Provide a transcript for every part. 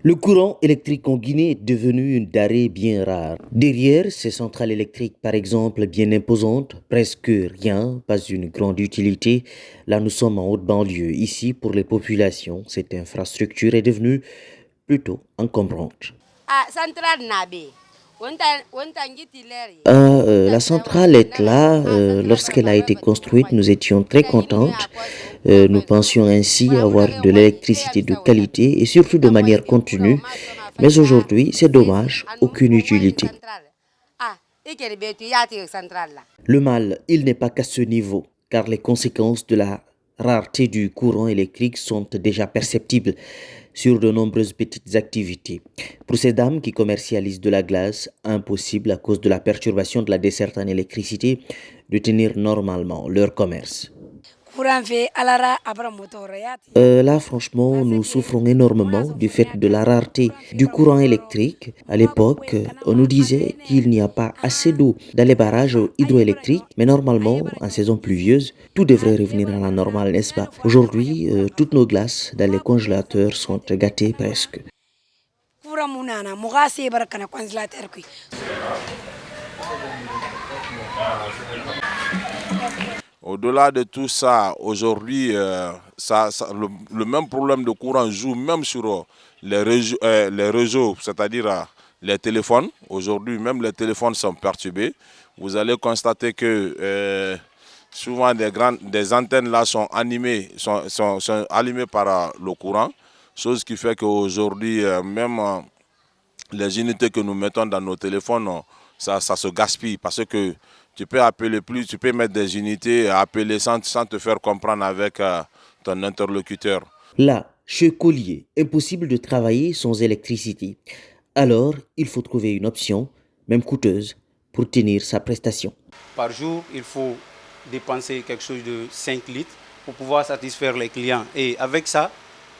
Le courant électrique en Guinée est devenu une denrée bien rare. Derrière ces centrales électriques, par exemple, bien imposantes, presque rien, pas une grande utilité. Là, nous sommes en haute banlieue. Ici, pour les populations, cette infrastructure est devenue plutôt encombrante. La centrale est là. Lorsqu'elle a été construite, nous étions très contentes. Nous pensions ainsi avoir de l'électricité de qualité et surtout de manière continue. Mais aujourd'hui, c'est dommage, aucune utilité. Le mal, il n'est pas qu'à ce niveau, car les conséquences de la rareté du courant électrique sont déjà perceptibles sur de nombreuses petites activités. Pour ces dames qui commercialisent de la glace, impossible à cause de la perturbation de la desserte en électricité de tenir normalement leur commerce. Là, franchement, nous souffrons énormément du fait de la rareté du courant électrique. À l'époque, on nous disait qu'il n'y a pas assez d'eau dans les barrages hydroélectriques, mais normalement, en saison pluvieuse, tout devrait revenir à la normale, n'est-ce pas? Aujourd'hui, toutes nos glaces dans les congélateurs sont gâtées presque. Au-delà de tout ça, aujourd'hui, le même problème de courant joue même sur les réseaux, c'est-à-dire les téléphones. Aujourd'hui, même les téléphones sont perturbés. Vous allez constater que souvent des antennes là sont allumées par le courant, chose qui fait qu'aujourd'hui, même les unités que nous mettons dans nos téléphones, ça se gaspille parce que tu peux appeler plus, tu peux mettre des unités, appeler sans te faire comprendre avec ton interlocuteur. Là, chez Collier, impossible de travailler sans électricité. Alors, il faut trouver une option, même coûteuse, pour tenir sa prestation. Par jour, il faut dépenser quelque chose de 5 litres pour pouvoir satisfaire les clients. Et avec ça,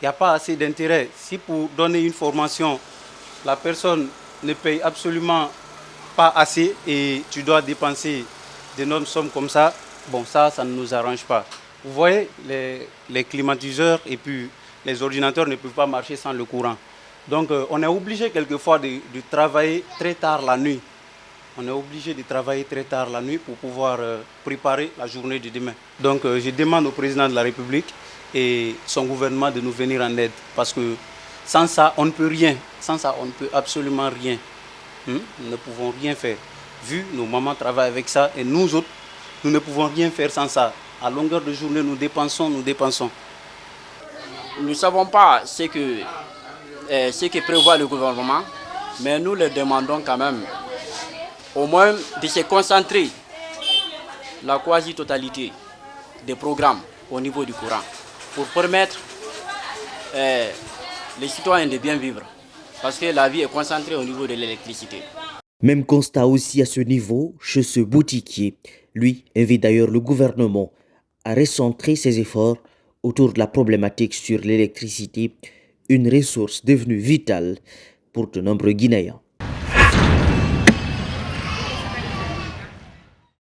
il n'y a pas assez d'intérêt. Si pour donner une formation, la personne ne paye absolument pas assez et tu dois dépenser d'énormes sommes comme ça, bon, ça ne nous arrange pas. Vous voyez, les climatiseurs et puis les ordinateurs ne peuvent pas marcher sans le courant. Donc on est obligé quelquefois de travailler très tard la nuit. On est obligé de travailler très tard la nuit pour pouvoir préparer la journée de demain. Donc je demande au président de la République et son gouvernement de nous venir en aide. Parce que sans ça, on ne peut rien. Sans ça, on ne peut absolument rien. Nous ne pouvons rien faire. Vu nos mamans travaillent avec ça et nous autres, nous ne pouvons rien faire sans ça. À longueur de journée, nous dépensons, nous dépensons. Nous ne savons pas ce que prévoit le gouvernement, mais nous le demandons quand même au moins de se concentrer la quasi-totalité des programmes au niveau du courant pour permettre les citoyens de bien vivre. Parce que la vie est concentrée au niveau de l'électricité. Même constat aussi à ce niveau chez ce boutiquier. Lui invite d'ailleurs le gouvernement à recentrer ses efforts autour de la problématique sur l'électricité, une ressource devenue vitale pour de nombreux Guinéens.